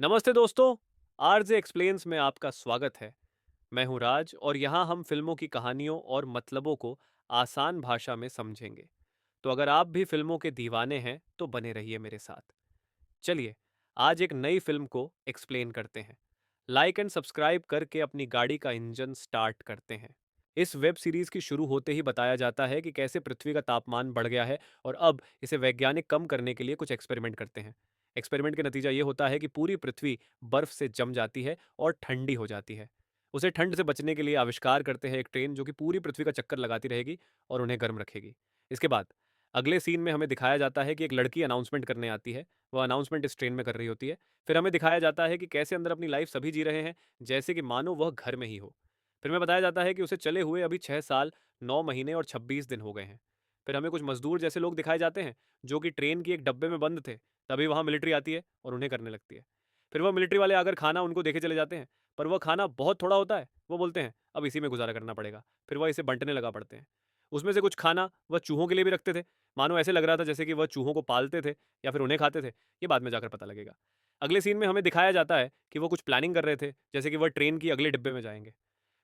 नमस्ते दोस्तों। RJ explains में आपका स्वागत है। मैं हूं राज और यहाँ हम फिल्मों की कहानियों और मतलबों को आसान भाषा में समझेंगे। तो अगर आप भी फिल्मों के दीवाने हैं तो बने रहिए मेरे साथ। चलिए आज एक नई फिल्म को एक्सप्लेन करते हैं। लाइक एंड सब्सक्राइब करके अपनी गाड़ी का इंजन स्टार्ट करते हैं। इस वेब सीरीज की शुरू होते ही बताया जाता है कि कैसे पृथ्वी का तापमान बढ़ गया है और अब इसे वैज्ञानिक कम करने के लिए कुछ एक्सपेरिमेंट करते हैं। एक्सपेरिमेंट का नतीजा ये होता है कि पूरी पृथ्वी बर्फ से जम जाती है और ठंडी हो जाती है। उसे ठंड से बचने के लिए आविष्कार करते हैं एक ट्रेन जो कि पूरी पृथ्वी का चक्कर लगाती रहेगी और उन्हें गर्म रखेगी। इसके बाद अगले सीन में हमें दिखाया जाता है कि एक लड़की अनाउंसमेंट करने आती है। वह अनाउंसमेंट इस ट्रेन में कर रही होती है। फिर हमें दिखाया जाता है कि कैसे अंदर अपनी लाइफ सभी जी रहे हैं, जैसे कि मानो वह घर में ही हो। फिर हमें बताया जाता है कि उसे चले हुए अभी 6 साल 9 महीने और 26 दिन हो गए हैं। फिर हमें कुछ मजदूर जैसे लोग दिखाए जाते हैं जो कि ट्रेन की एक डब्बे में बंद थे। तभी वहाँ मिलिट्री आती है और उन्हें करने लगती है। फिर वह मिलिट्री वाले आकर खाना उनको देखे चले जाते हैं, पर वह खाना बहुत थोड़ा होता है। वो बोलते हैं अब इसी में गुजारा करना पड़ेगा। फिर वह इसे बंटने लगा पड़ते हैं। उसमें से कुछ खाना वह चूहों के लिए भी रखते थे। मानो ऐसे लग रहा था जैसे कि वह चूहों को पालते थे या फिर उन्हें खाते थे। ये बाद में जाकर पता लगेगा। अगले सीन में हमें दिखाया जाता है कि वो कुछ प्लानिंग कर रहे थे, जैसे कि वह ट्रेन की अगले डिब्बे में जाएंगे।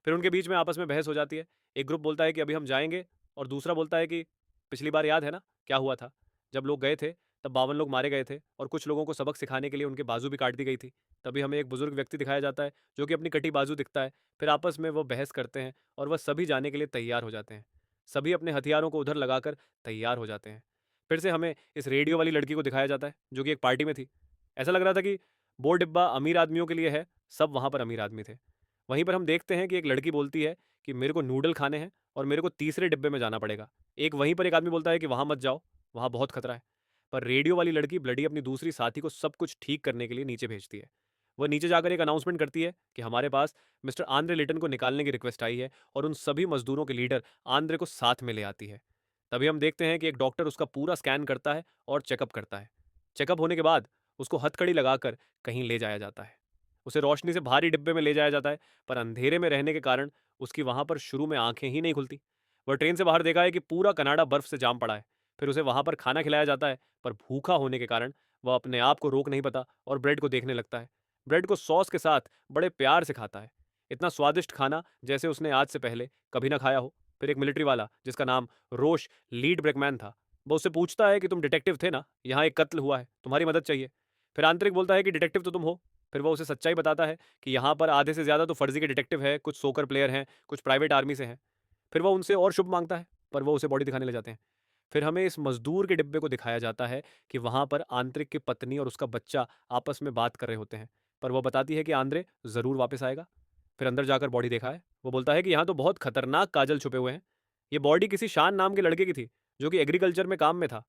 फिर उनके बीच में आपस में बहस हो जाती है। एक ग्रुप बोलता है कि अभी हम जाएंगे और दूसरा बोलता है कि पिछली बार याद है ना क्या हुआ था? जब लोग गए थे तब 52 लोग मारे गए थे और कुछ लोगों को सबक सिखाने के लिए उनके बाजू भी काट दी गई थी। तभी हमें एक बुजुर्ग व्यक्ति दिखाया जाता है जो कि अपनी कटी बाजू दिखता है। फिर आपस में वो बहस करते हैं और वह सभी जाने के लिए तैयार हो जाते हैं। सभी अपने हथियारों को उधर लगाकर तैयार हो जाते हैं। फिर से हमें इस रेडियो वाली लड़की को दिखाया जाता है जो कि एक पार्टी में थी। ऐसा लग रहा था कि वो डिब्बा अमीर आदमियों के लिए है। सब वहाँ पर अमीर आदमी थे। वहीं पर हम देखते हैं कि एक लड़की बोलती है कि मेरे को नूडल खाने हैं और मेरे को तीसरे डिब्बे में जाना पड़ेगा। एक वहीं पर एक आदमी बोलता है कि वहाँ मत जाओ, वहाँ बहुत खतरा है। पर रेडियो वाली लड़की ब्लडी अपनी दूसरी साथी को सब कुछ ठीक करने के लिए नीचे भेजती है। वह नीचे जाकर एक अनाउंसमेंट करती है कि हमारे पास मिस्टर आंद्रे लिटन को निकालने की रिक्वेस्ट आई है और उन सभी मजदूरों के लीडर आंद्रे को साथ में ले आती है। तभी हम देखते हैं कि एक डॉक्टर उसका पूरा स्कैन करता है और चेकअप करता है। चेकअप होने के बाद उसको हथकड़ी लगाकर कहीं ले जाया जाता है। उसे रोशनी से भारी डिब्बे में ले जाया जाता है, पर अंधेरे में रहने के कारण उसकी वहां पर शुरू में आंखें ही नहीं खुलती। वह ट्रेन से बाहर देखा है कि पूरा कनाडा बर्फ से जाम पड़ा है। फिर उसे वहां पर खाना खिलाया जाता है, पर भूखा होने के कारण वह अपने आप को रोक नहीं पाता और ब्रेड को देखने लगता है। ब्रेड को सॉस के साथ बड़े प्यार से खाता है। इतना स्वादिष्ट खाना जैसे उसने आज से पहले कभी ना खाया हो। फिर एक मिलिट्री वाला जिसका नाम रोश लीड ब्रेकमैन था, वो उससे पूछता है कि तुम डिटेक्टिव थे ना, यहाँ एक कत्ल हुआ है, तुम्हारी मदद चाहिए। फिर आंतरिक बोलता है कि डिटेक्टिव तो तुम हो। फिर वो उसे सच्चाई बताता है कि यहाँ पर आधे से ज़्यादा तो फर्जी के डिटेक्टिव है, कुछ सोकर प्लेयर हैं, कुछ प्राइवेट आर्मी से हैं। फिर वो उनसे और शुभ मांगता है, पर वो उसे बॉडी दिखाने ले जाते हैं। फिर हमें इस मजदूर के डिब्बे को दिखाया जाता है कि वहाँ पर आंतरिक की पत्नी और उसका बच्चा आपस में बात कर रहे होते हैं, पर वो बताती है कि आंद्रे ज़रूर वापस आएगा। फिर अंदर जाकर बॉडी देखा है, वो बोलता है कि यहाँ तो बहुत खतरनाक काजल छुपे हुए हैं। ये बॉडी किसी शान नाम के लड़के की थी जो कि एग्रीकल्चर में काम में था।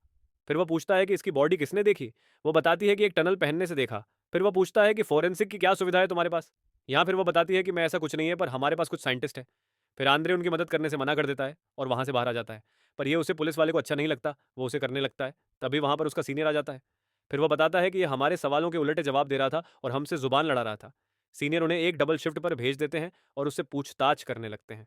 फिर वो पूछता है कि इसकी बॉडी किसने देखी? वो बताती है कि एक टनल पहनने से देखा। फिर वो पूछता है कि फोरेंसिक की क्या सुविधा है तुम्हारे पास? यहाँ फिर वो बताती है कि मैं ऐसा कुछ नहीं है, पर हमारे पास कुछ साइंटिस्ट है। फिर आंद्रे उनकी मदद करने से मना कर देता है और वहाँ से बाहर आ जाता है। पर ये उसे पुलिस वाले को अच्छा नहीं लगता, वो उसे करने लगता है। तभी वहाँ पर उसका सीनियर आ जाता है। फिर वो बताता है कि ये हमारे सवालों के उलटे जवाब दे रहा था और हमसे जुबान लड़ा रहा था। सीनियर उन्हें एक डबल शिफ्ट पर भेज देते हैं और उससे पूछताछ करने लगते हैं।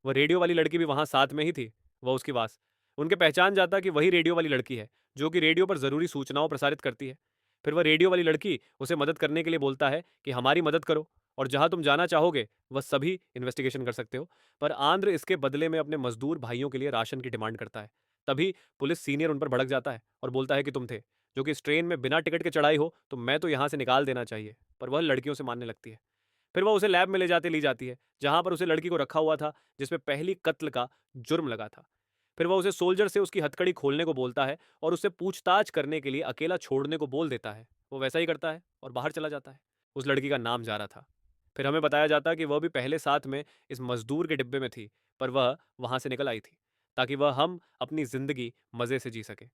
वह रेडियो वाली लड़की भी वहाँ साथ में ही थी। वह उसकी वास उनके पहचान जाता कि वही रेडियो वाली लड़की है जो कि रेडियो पर ज़रूरी सूचनाओं प्रसारित करती है। फिर वह रेडियो वाली लड़की उसे मदद करने के लिए बोलता है कि हमारी मदद करो और जहाँ तुम जाना चाहोगे वह सभी इन्वेस्टिगेशन कर सकते हो। पर आंध्र इसके बदले में अपने मजदूर भाइयों के लिए राशन की डिमांड करता है। तभी पुलिस सीनियर उन पर भड़क जाता है और बोलता है कि तुम थे जो कि इस ट्रेन में बिना टिकट के चढ़ाई हो, तो मैं तो यहाँ से निकाल देना चाहिए। पर वह लड़कियों से मानने लगती है। फिर वह उसे लैब में ली जाती है जहाँ पर उसे लड़की को रखा हुआ था जिसमें पहली कत्ल का जुर्म लगा था। फिर वह उसे सोल्जर से उसकी हथकड़ी खोलने को बोलता है और उससे पूछताछ करने के लिए अकेला छोड़ने को बोल देता है। वो वैसा ही करता है और बाहर चला जाता है। उस लड़की का नाम जारा था। फिर हमें बताया जाता है कि वह भी पहले साथ में इस मजदूर के डिब्बे में थी, पर वह वहां से निकल आई थी ताकि वह हम अपनी जिंदगी मजे से जी सके।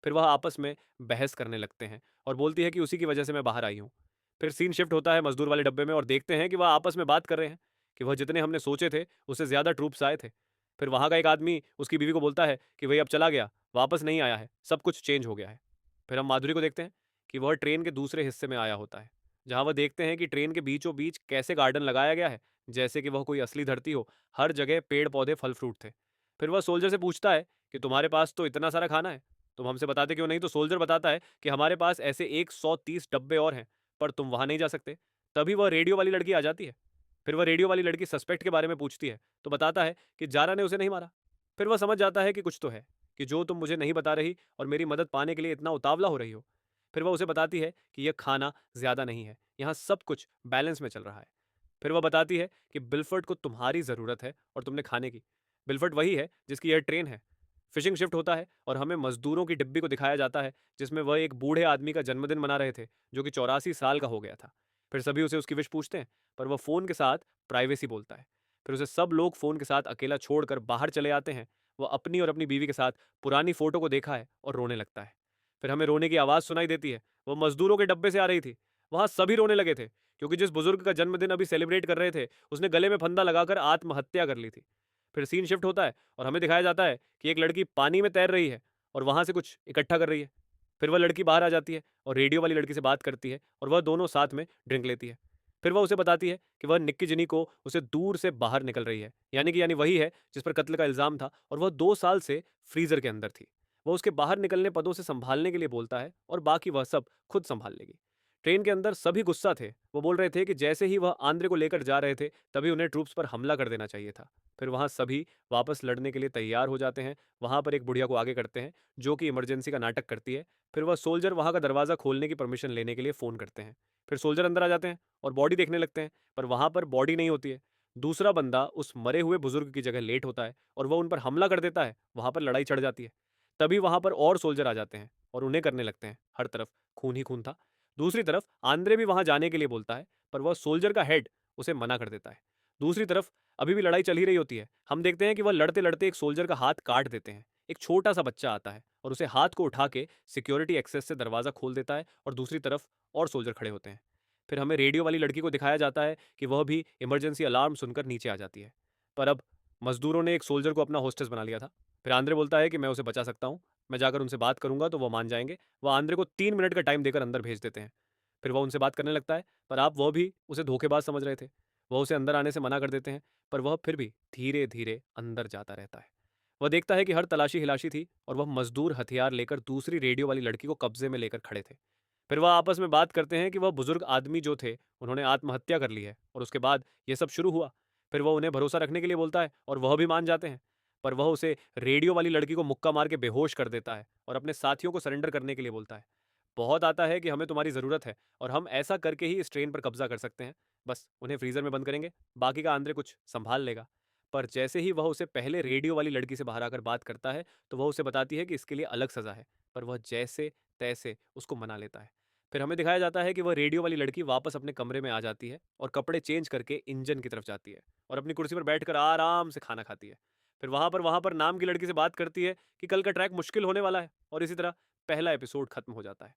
फिर वह आपस में बहस करने लगते हैं और बोलती है कि उसी की वजह से मैं बाहर आई हूँ। फिर सीन शिफ्ट होता है मजदूर वाले डब्बे में और देखते हैं कि वह आपस में बात कर रहे हैं कि वह जितने हमने सोचे थे उससे ज्यादा ट्रूप्स आए थे। फिर वहाँ का एक आदमी उसकी बीवी को बोलता है कि वही अब चला गया, वापस नहीं आया है, सब कुछ चेंज हो गया है। फिर हम माधुरी को देखते हैं कि वह ट्रेन के दूसरे हिस्से में आया होता है, जहाँ वह देखते हैं कि ट्रेन के बीचों बीच कैसे गार्डन लगाया गया है, जैसे कि वह कोई असली धरती हो। हर जगह पेड़ पौधे फल फ्रूट थे। फिर वह सोल्जर से पूछता है कि तुम्हारे पास तो इतना सारा खाना है, तुम हमसे बताते क्यों नहीं? तो सोल्जर बताता है कि हमारे पास ऐसे 130 डब्बे और हैं, पर तुम वहां नहीं जा सकते। तभी वह रेडियो वाली लड़की आ जाती है। फिर वह रेडियो वाली लड़की सस्पेक्ट के बारे में पूछती है, तो बताता है कि जारा ने उसे नहीं मारा। फिर वह समझ जाता है कि कुछ तो है, कि जो तुम मुझे नहीं बता रही और मेरी मदद पाने के लिए इतना उतावला हो रही हो। फिर वह उसे बताती है कि यह खाना ज्यादा नहीं है, यहाँ सब कुछ बैलेंस में चल रहा है। फिर वह बताती है कि बिलफर्ड को तुम्हारी जरूरत है और तुमने खाने की। बिलफर्ड वही है जिसकी यह ट्रेन है। फिशिंग शिफ्ट होता है और हमें मजदूरों की डिब्बी को दिखाया जाता है, जिसमें वह एक बूढ़े आदमी का जन्मदिन मना रहे थे, जो कि 84 साल का हो गया था। फिर सभी उसे उसकी विश पूछते हैं, पर वह फोन के साथ प्राइवेसी बोलता है। फिर उसे सब लोग फोन के साथ अकेला छोड़कर बाहर चले आते हैं। वह अपनी और अपनी बीवी के साथ पुरानी फोटो को देखा है और रोने लगता है। फिर हमें रोने की आवाज़ सुनाई देती है। वह मजदूरों के डब्बे से आ रही थी। वहां सभी रोने लगे थे, क्योंकि जिस बुजुर्ग का जन्मदिन अभी सेलिब्रेट कर रहे थे, उसने गले में फंदा लगाकर आत्महत्या कर ली थी। फिर सीन शिफ्ट होता है और हमें दिखाया जाता है कि एक लड़की पानी में तैर रही है और वहां से कुछ इकट्ठा कर रही है। फिर वह लड़की बाहर आ जाती है और रेडियो वाली लड़की से बात करती है और वह दोनों साथ में ड्रिंक लेती है। फिर वह उसे बताती है कि वह निक्की जिनी को उसे दूर से बाहर निकल रही है, यानी वही है जिस पर कत्ल का इल्जाम था, और वह 2 साल से फ्रीजर के अंदर थी। वह उसके बाहर निकलने पदों से संभालने के लिए बोलता है और बाकी वह सब खुद संभाल लेगी। ट्रेन के अंदर सभी गुस्सा थे। वो बोल रहे थे कि जैसे ही वह आंद्रे को लेकर जा रहे थे, तभी उन्हें ट्रूप्स पर हमला कर देना चाहिए था। फिर वहां सभी वापस लड़ने के लिए तैयार हो जाते हैं। वहां पर एक बुढ़िया को आगे करते हैं, जो कि इमरजेंसी का नाटक करती है। फिर वह सोल्जर वहां का दरवाजा खोलने की परमिशन लेने के लिए फोन करते हैं। फिर सोल्जर अंदर आ जाते हैं और बॉडी देखने लगते हैं, पर वहां पर बॉडी नहीं होती है। दूसरा बंदा उस मरे हुए बुजुर्ग की जगह लेट होता है और वह उन पर हमला कर देता है। वहां पर लड़ाई चढ़ जाती है। तभी वहां पर और सोल्जर आ जाते हैं और उन्हें करने लगते हैं। हर तरफ खून ही खून था। दूसरी तरफ आंद्रे भी वहां जाने के लिए बोलता है, पर वह सोल्जर का हेड उसे मना कर देता है। दूसरी तरफ अभी भी लड़ाई चल ही रही होती है। हम देखते हैं कि वह लड़ते लड़ते एक सोल्जर का हाथ काट देते हैं। एक छोटा सा बच्चा आता है और उसे हाथ को उठा के सिक्योरिटी एक्सेस से दरवाजा खोल देता है और दूसरी तरफ और सोल्जर खड़े होते हैं। फिर हमें रेडियो वाली लड़की को दिखाया जाता है कि वह भी इमरजेंसी अलार्म सुनकर नीचे आ जाती है। पर अब मजदूरों ने एक सोल्जर को अपना होस्टेस बना लिया था। फिर आंद्रे बोलता है कि मैं उसे बचा सकता हूँ, मैं जाकर उनसे बात करूंगा तो वह मान जाएंगे। वह आंद्रे को 3 मिनट का टाइम देकर अंदर भेज देते हैं। फिर वह उनसे बात करने लगता है, पर आप वह भी उसे धोखेबाज समझ रहे थे। वह उसे अंदर आने से मना कर देते हैं, पर वह फिर भी धीरे धीरे अंदर जाता रहता है। वह देखता है कि हर तलाशी हिलाशी थी और वह मजदूर हथियार लेकर दूसरी रेडियो वाली लड़की को कब्जे में लेकर खड़े थे। फिर वह आपस में बात करते हैं कि वह बुजुर्ग आदमी जो थे, उन्होंने आत्महत्या कर ली है और उसके बाद यह सब शुरू हुआ। फिर वह उन्हें भरोसा रखने के लिए बोलता है और वह भी मान जाते हैं। पर वह उसे रेडियो वाली लड़की को मुक्का मार के बेहोश कर देता है और अपने साथियों को सरेंडर करने के लिए बोलता है। बहुत आता है कि हमें तुम्हारी ज़रूरत है और हम ऐसा करके ही इस ट्रेन पर कब्जा कर सकते हैं। बस उन्हें फ्रीज़र में बंद करेंगे, बाकी का आंद्रे कुछ संभाल लेगा। पर जैसे ही वह उसे पहले रेडियो वाली लड़की से बाहर आकर बात करता है, तो वह उसे बताती है कि इसके लिए अलग सज़ा है। पर वह जैसे तैसे उसको मना लेता है। फिर हमें दिखाया जाता है कि वह रेडियो वाली लड़की वापस अपने कमरे में आ जाती है और कपड़े चेंज करके इंजन की तरफ जाती है और अपनी कुर्सी पर बैठकर आराम से खाना खाती है। फिर वहां पर नाम की लड़की से बात करती है कि कल का ट्रैक मुश्किल होने वाला है, और इसी तरह पहला एपिसोड खत्म हो जाता है।